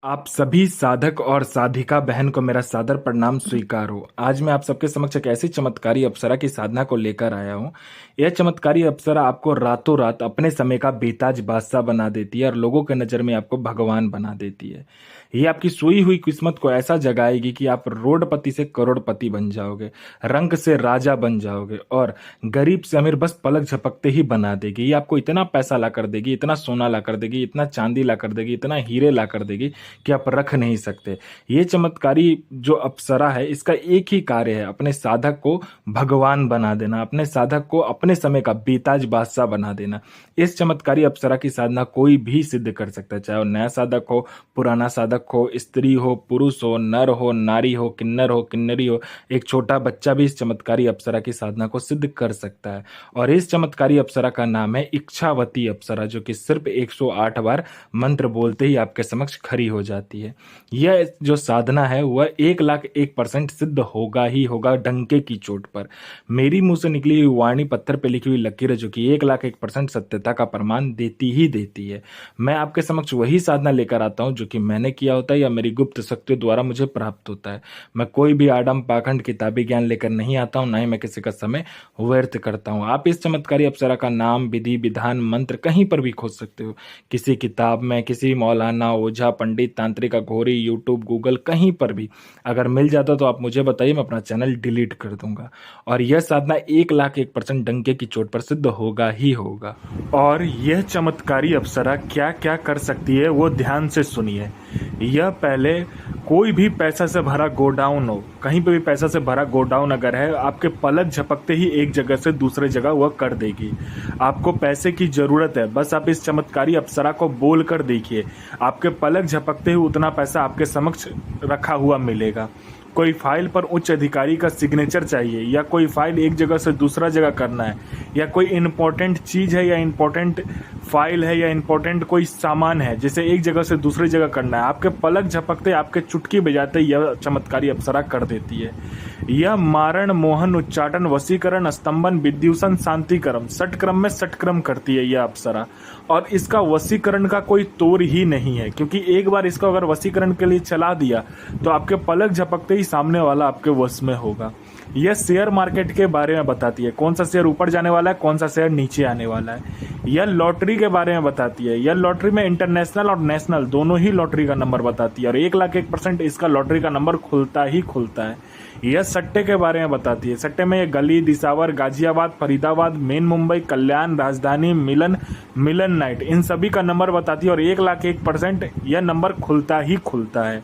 आप सभी साधक और साधिका बहन को मेरा सादर प्रणाम स्वीकार हो। आज मैं आप सबके समक्ष एक ऐसी चमत्कारी अप्सरा की साधना को लेकर आया हूँ। यह चमत्कारी अप्सरा आपको रातों रात अपने समय का बेताज बादशाह बना देती है और लोगों के नज़र में आपको भगवान बना देती है। ये आपकी सोई हुई किस्मत को ऐसा जगाएगी कि आप रोडपति से करोड़पति बन जाओगे, रंक से राजा बन जाओगे और गरीब से अमीर बस पलक झपकते ही बना देगी। ये आपको इतना पैसा ला कर देगी, इतना सोना ला कर देगी, इतना चांदी ला कर देगी, इतना हीरे ला कर देगी कि आप रख नहीं सकते। ये चमत्कारी जो अप्सरा है, इसका एक ही कार्य है, अपने साधक को भगवान बना देना, अपने साधक को अपने समय का बेताज बादशाह बना देना। इस चमत्कारी अप्सरा की साधना कोई भी सिद्ध कर सकता है, चाहे वो नया साधक हो, पुराना साधक हो, स्त्री हो, पुरुष हो, नर हो, नारी हो, किन्नर हो, किन्नरी हो, एक छोटा बच्चा भी इस चमत्कारी अप्सरा की साधना को सिद्ध कर सकता है। और इस चमत्कारी अप्सरा का नाम है इच्छावती अप्सरा, जो कि सिर्फ 108 बार मंत्र बोलते ही आपके समक्ष खड़ी हो जाती है। यह जो साधना है वह 1,01% सिद्ध होगा ही होगा, डंके की चोट पर। मेरी मुंह से निकली हुई वाणी पत्थर पे लिखी हुई लकीर है, जो कि 1,01% सत्यता का प्रमाण देती ही देती है। मैं आपके समक्ष वही साधना लेकर आता हूं जो कि मैंने किया होता है या मेरी गुप्त शक्तियों द्वारा मुझे प्राप्त होता है। मैं कोई भी आडम पाखंड किताबी ज्ञान लेकर नहीं आता हूं, ना ही मैं किसी का समय व्यर्थ करता हूं। आप इस चमत्कारी अप्सरा का नाम, विधि, विधान, मंत्र कहीं पर भी खोज सकते हो, किसी किताब में, किसी मौलाना, ओझा, पंडित, तांत्रिक, अघोरी, यूट्यूब, गूगल, कहीं पर भी अगर मिल जाता तो आप मुझे बताइए, मैं अपना चैनल डिलीट कर दूंगा। और यह साधना 1,01% डंके की चोट पर सिद्ध होगा ही होगा। और यह चमत्कारी अप्सरा क्या क्या कर सकती है वो ध्यान से सुनिए। यह पहले कोई भी पैसा से भरा गोडाउन हो, कहीं पे भी पैसा से भरा गोडाउन अगर है, आपके पलक झपकते ही एक जगह से दूसरे जगह वह कर देगी। आपको पैसे की जरूरत है, बस आप इस चमत्कारी अप्सरा को बोल कर देखिए, आपके पलक झपकते ही उतना पैसा आपके समक्ष रखा हुआ मिलेगा। कोई फाइल पर उच्च अधिकारी का सिग्नेचर चाहिए, या कोई फाइल एक जगह से दूसरा जगह करना है, या कोई इंपॉर्टेंट चीज है, या इंपॉर्टेंट फाइल है, या इंपॉर्टेंट कोई सामान है जिसे एक जगह से दूसरी जगह करना है, आपके पलक झपकते, आपके चुटकी बजाते यह चमत्कारी अप्सरा कर देती है। यह मारण, मोहन, उच्चाटन, वशीकरण, स्तंभन, विद्युषण, शांतिक्रम, षटक्रम में षटक्रम करती है यह अप्सरा। और इसका वशीकरण का कोई तोड़ ही नहीं है, क्योंकि एक बार इसको अगर वशीकरण के लिए चला दिया तो आपके पलक झपकते ही सामने वाला आपके वश में होगा। यह शेयर मार्केट के बारे में बताती है, कौन सा शेयर ऊपर जाने वाला है, कौन सा शेयर नीचे आने वाला है। यह लॉटरी के बारे में बताती है, यह लॉटरी में इंटरनेशनल और नेशनल दोनों ही लॉटरी का नंबर बताती है, और 1,01% इसका लॉटरी का नंबर खुलता ही खुलता है। यह सट्टे के बारे में बताती है, सट्टे में गली, दिसावर, गाजियाबाद, फरीदाबाद, मेन मुंबई, कल्याण, राजधानी, मिलन, मिलन नाइट, इन सभी का नंबर बताती है, और 1,01% यह नंबर खुलता ही खुलता है।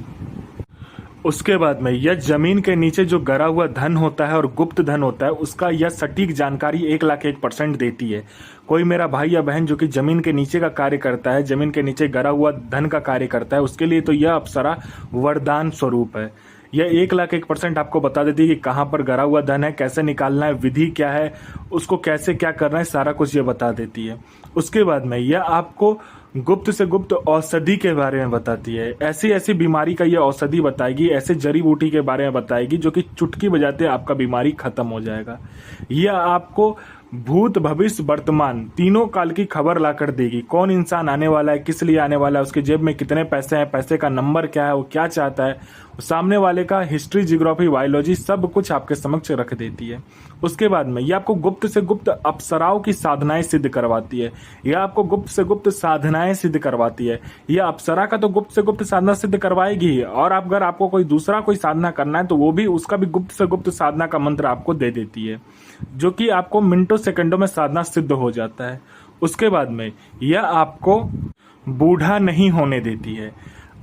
उसके बाद में यह जमीन के नीचे जो गरा हुआ धन होता है और गुप्त धन होता है, उसका यह सटीक जानकारी 1,01% देती है। कोई मेरा भाई या बहन जो कि जमीन के नीचे का कार्य करता है, जमीन के नीचे गरा हुआ धन का कार्य करता है, उसके लिए तो यह अप्सरा वरदान स्वरूप है। यह 1,01% आपको बता देती है कि कहाँ पर गरा हुआ धन है, कैसे निकालना है, विधि क्या है, उसको कैसे क्या करना है, सारा कुछ ये बता देती है। उसके बाद में यह आपको गुप्त से गुप्त औषधि के बारे में बताती है, ऐसी ऐसी बीमारी का ये औषधि बताएगी, ऐसे जड़ी बूटी के बारे में बताएगी जो कि चुटकी बजाते आपका बीमारी खत्म हो जाएगा। यह आपको भूत, भविष्य, वर्तमान तीनों काल की खबर लाकर देगी। कौन इंसान आने वाला है, किस लिए आने वाला है, उसके जेब में कितने पैसे हैं, पैसे का नंबर क्या है, वो क्या चाहता है, सामने वाले का हिस्ट्री, जियोग्राफी, बायोलॉजी सब कुछ आपके समक्ष रख देती है। उसके बाद में यह आपको गुप्त से गुप्त अप्सराओं की साधनाएं सिद्ध करवाती है, यह आपको गुप्त से गुप्त साधनाएं सिद्ध करवाती है। यह अप्सरा का तो गुप्त से गुप्त साधना सिद्ध करवाएगी, और अगर आपको कोई दूसरा कोई साधना करना है तो वो भी उसका भी गुप्त से गुप्त साधना का मंत्र आपको दे देती है, जो कि आपको मिनटों सेकंडों में साधना सिद्ध हो जाता है। उसके बाद में यह आपको बूढ़ा नहीं होने देती है।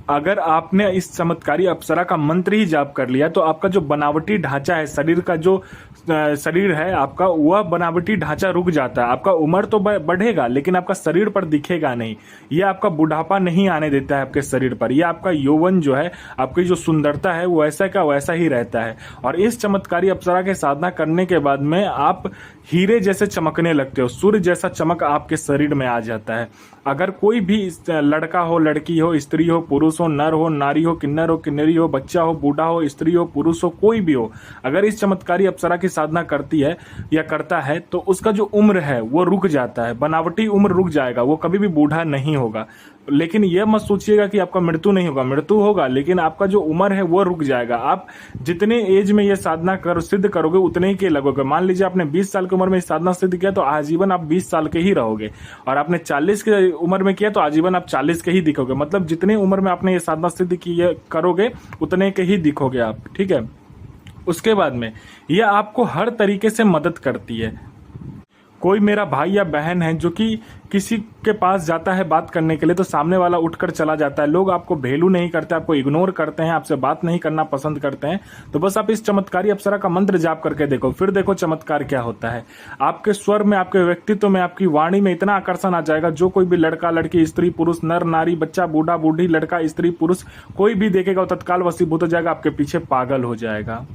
अगर आपने इस चमत्कारी अप्सरा का मंत्र ही जाप कर लिया तो आपका जो बनावटी ढांचा है, शरीर का जो शरीर है आपका, वह बनावटी ढांचा रुक जाता है। आपका उम्र तो बढ़ेगा लेकिन आपका शरीर पर दिखेगा नहीं। यह आपका बुढ़ापा नहीं आने देता है आपके शरीर पर। यह आपका यौवन जो है, आपकी जो सुंदरता है वो वैसा का वैसा ही रहता है। और इस चमत्कारी अप्सरा के साधना करने के बाद में आप हीरे जैसे चमकने लगते हो, सूर्य जैसा चमक आपके शरीर में आ जाता है। अगर कोई भी लड़का हो, लड़की हो, स्त्री हो, पुरुष हो, नर हो, नारी हो, किन्नर हो, किन्नरी हो, बच्चा हो, बूढ़ा हो, स्त्री हो, पुरुष हो, कोई भी हो, अगर इस चमत्कारी अप्सरा की साधना करती है या करता है तो उसका जो उम्र है वो रुक जाता है, बनावटी उम्र रुक जाएगा, वो कभी भी बूढ़ा नहीं होगा। लेकिन यह मत सोचिएगा कि आपका मृत्यु नहीं होगा, मृत्यु होगा, लेकिन आपका जो उम्र है वो रुक जाएगा। आप जितने एज में ये साधना सिद्ध करोगे उतने ही के लगोगे। मान लीजिए आपने 20 साल की उम्र में इस साधना सिद्ध किया तो आजीवन आप 20 साल के ही रहोगे, और आपने 40 की उम्र में किया तो आजीवन आप 40 के ही दिखोगे। मतलब जितने उम्र में आपने ये साधना सिद्ध की करोगे उतने के ही दिखोगे आप, ठीक है। उसके बाद में यह आपको हर तरीके से मदद करती है। कोई मेरा भाई या बहन है जो कि किसी के पास जाता है बात करने के लिए तो सामने वाला उठकर चला जाता है, लोग आपको वैल्यू नहीं करते, आपको इग्नोर करते हैं, आपसे बात नहीं करना पसंद करते हैं, तो बस आप इस चमत्कारी अप्सरा का मंत्र जाप करके देखो, फिर देखो चमत्कार क्या होता है। आपके स्वर में, आपके व्यक्तित्व में, आपकी वाणी में इतना आकर्षण आ जाएगा, जो कोई भी लड़का लड़की, स्त्री पुरुष, नर नारी, बच्चा बूढ़ा बूढ़ी, लड़का स्त्री पुरुष, कोई भी देखेगा वो तत्काल वशीभूत हो जाएगा, आपके पीछे पागल हो जाएगा।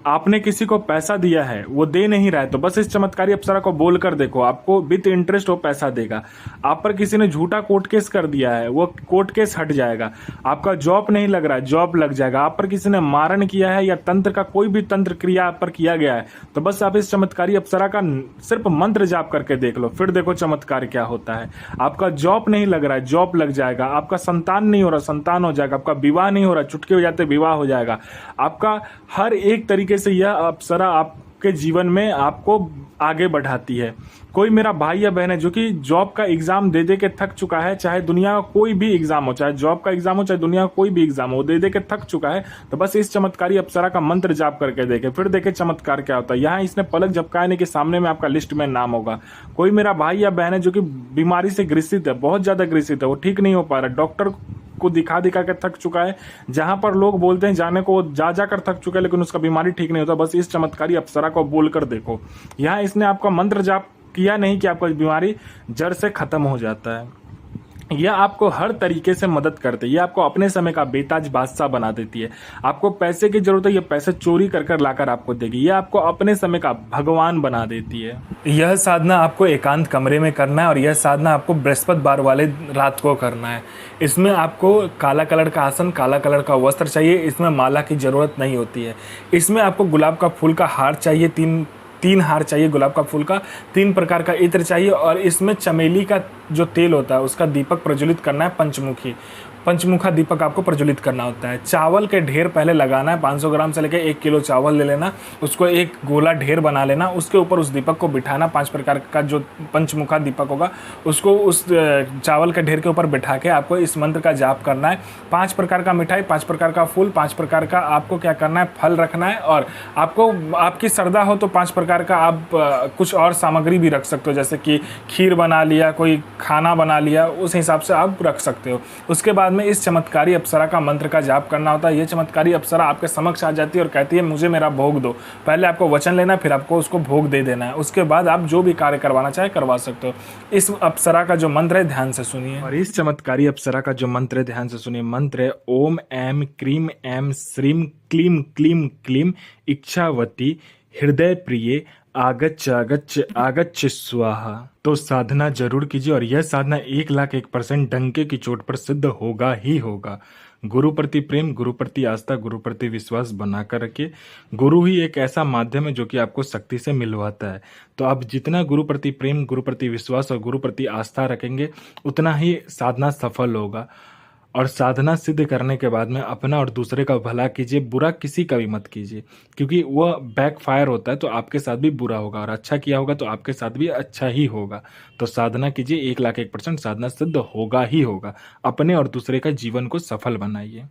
आपने किसी को पैसा दिया है, वो दे नहीं रहा है, तो बस इस चमत्कारी अप्सरा को बोल कर देखो, आपको विद इंटरेस्ट वो पैसा देगा। आप पर किसी ने झूठा कोर्ट केस कर दिया है, वो कोर्ट केस हट जाएगा। आपका जॉब नहीं लग रहा है, जॉब लग जाएगा। आप पर किसी ने मारण किया है या तंत्र का कोई भी तंत्र क्रिया आप पर किया गया है, तो बस आप इस चमत्कारी अप्सरा का सिर्फ मंत्र जाप करके देख लो, फिर देखो चमत्कार क्या होता है। आपका जॉब नहीं लग रहा है, जॉब लग जाएगा। आपका संतान नहीं हो रहा, संतान हो जाएगा। आपका विवाह नहीं हो रहा, चुटके हो जाते विवाह हो जाएगा। आपका हर एक तरीके से यह अप्सरा आपके जीवन में आपको आगे बढ़ाती है। कोई मेरा भाई या बहन है जो कि जॉब का एग्जाम दे दे के थक चुका है, चाहे दुनिया का कोई भी एग्जाम हो, चाहे जॉब का एग्जाम हो, चाहे दुनिया का कोई भी एग्जाम हो, दे दे के थक चुका है, तो बस इस चमत्कारी अप्सरा का मंत्र जाप करके देखे, फिर देखे चमत्कार क्या होता है। यहाँ इसने पलक झपकाने के सामने में आपका लिस्ट में नाम होगा। कोई मेरा भाई या बहन है जो कि बीमारी से ग्रसित है, बहुत ज्यादा ग्रसित है, वो ठीक नहीं हो पा रहा, डॉक्टर को दिखा दिखा के थक चुका है, जहां पर लोग बोलते हैं जाने को जा जाकर थक चुका है, लेकिन उसका बीमारी ठीक नहीं होता, बस इस चमत्कारी अप्सरा को बोलकर देखो। यहाँ इसने आपका मंत्र जाप किया नहीं कि आपका बीमारी जड़ से खत्म हो जाता है। यह आपको हर तरीके से मदद करती है। यह आपको अपने समय का बेताज बादशाह बना देती है। आपको पैसे की जरूरत है, यह पैसे चोरी कर कर लाकर आपको देगी। यह आपको अपने समय का भगवान बना देती है। यह साधना आपको एकांत कमरे में करना है, और यह साधना आपको बृहस्पतिवार वाले रात को करना है। इसमें आपको काला कलर का आसन, काला कलर का वस्त्र चाहिए। इसमें माला की जरूरत नहीं होती है। इसमें आपको गुलाब का फूल का हार चाहिए, तीन हार चाहिए गुलाब का फूल का, 3 प्रकार का इत्र चाहिए, और इसमें चमेली का जो तेल होता है उसका दीपक प्रज्वलित करना है, पंचमुखा दीपक आपको प्रज्वलित करना होता है। चावल के ढेर पहले लगाना है, 500 ग्राम से लेकर 1 किलो चावल ले लेना, उसको एक गोला ढेर बना लेना, उसके ऊपर उस दीपक को बिठाना। 5 प्रकार का जो पंचमुखा दीपक होगा उसको उस चावल के ढेर के ऊपर बिठा के आपको इस मंत्र का जाप करना है। 5 प्रकार का मिठाई, 5 प्रकार का फूल, 5 प्रकार का आपको क्या करना है, फल रखना है, और आपको आपकी श्रद्धा हो तो 5 प्रकार का आप कुछ और सामग्री भी रख सकते हो, जैसे कि खीर बना लिया, कोई खाना बना लिया, उस हिसाब से आप रख सकते हो। उसके बाद में इस चमत्कारी अप्सरा का मंत्र का जाप करना होता है। ये चमत्कारी अप्सरा आपके समक्ष आ जाती है और कहती है मुझे मेरा भोग दो। पहले आपको वचन लेना है, फिर आपको उसको भोग दे देना है। उसके बाद आप जो भी कार्य करवाना चाहे करवा सकते हो। इस अप्सरा का जो मंत्र है ध्यान से सुनिए, और इस चमत्कारी अप्सरा का जो मंत्र है ध्यान से सुनिए। मंत्र है ओम ऐम क्रीम ऐम श्रीम क्लीम क्लीम क्लीम इच्छावती हृदय प्रिय आगच्छ आगच्छ आगच्छ स्वाहा। तो साधना जरूर कीजिए, और यह साधना 1,01% डंके की चोट पर सिद्ध होगा ही होगा। गुरु प्रति प्रेम, गुरु प्रति आस्था, गुरु प्रति विश्वास बनाकर रखिए। गुरु ही एक ऐसा माध्यम है जो कि आपको शक्ति से मिलवाता है। तो आप जितना गुरु प्रति प्रेम, गुरु प्रति विश्वास और गुरु प्रति आस्था रखेंगे, उतना ही साधना सफल होगा। और साधना सिद्ध करने के बाद में अपना और दूसरे का भला कीजिए, बुरा किसी का भी मत कीजिए, क्योंकि वह बैकफायर होता है तो आपके साथ भी बुरा होगा, और अच्छा किया होगा तो आपके साथ भी अच्छा ही होगा। तो साधना कीजिए, 1,01% साधना सिद्ध होगा ही होगा। अपने और दूसरे का जीवन को सफल बनाइए।